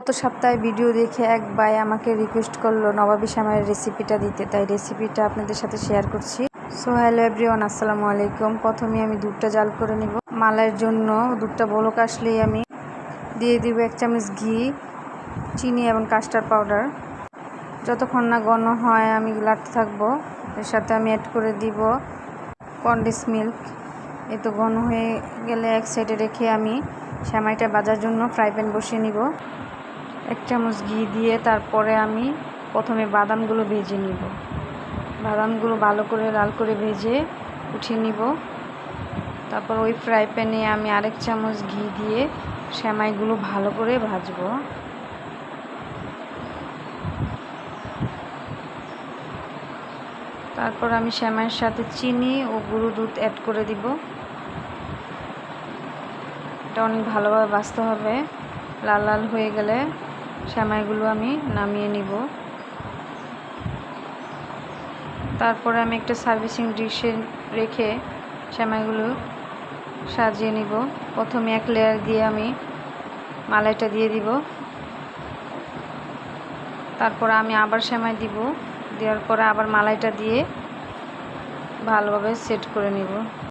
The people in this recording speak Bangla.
গত সপ্তাহে ভিডিও দেখে এক ভাই আমাকে রিকোয়েস্ট করলো নবাবী শ্যামাইয়ের রেসিপিটা দিতে, তাই রেসিপিটা আপনাদের সাথে শেয়ার করছি। সো হ্যালো এভরিওয়ান, আসসালামু আলাইকুম। প্রথমে আমি দুধটা জাল করে নিব। মালাইয়ের জন্য দুধটা বলক আসলেই আমি দিয়ে দিব 1 চামচ ঘি, চিনি এবং কাস্টার্ড পাউডার। যতক্ষণ না ঘন হয় আমি লাড়তে থাকবো। এর সাথে আমি অ্যাড করে দিব কনডেন্স মিল্ক। এই তো ঘন হয়ে গেলে এক সাইডে রেখে আমি শ্যামাইটা ভাজার জন্য ফ্রাই প্যান বসিয়ে নিব। 1 চামচ ঘি দিয়ে তারপরে আমি প্রথমে বাদামগুলো ভেজে নিব। বাদামগুলো ভালো করে লাল করে ভেজে উঠিয়ে নিব। তারপর ওই ফ্রাই প্যানে আমি আরেক চামচ ঘি দিয়ে শ্যামাইগুলো ভালো করে ভাজবো। তারপর আমি শ্যামাইয়ের সাথে চিনি ও গুঁড়ো দুধ অ্যাড করে দিব। এটা অনেক ভালোভাবে ভাজতে হবে। লাল লাল হয়ে গেলে শ্যামাইগুলো আমি নামিয়ে নিব। তারপরে আমি একটা সার্ভিসিং ডিশে রেখে শ্যামাইগুলো সাজিয়ে নিব। প্রথমে এক লেয়ার দিয়ে আমি মালাইটা দিয়ে দিব। তারপর আমি আবার শ্যামাই দিব। দেওয়ার পরে আবার মালাইটা দিয়ে ভালোভাবে সেট করে নিব।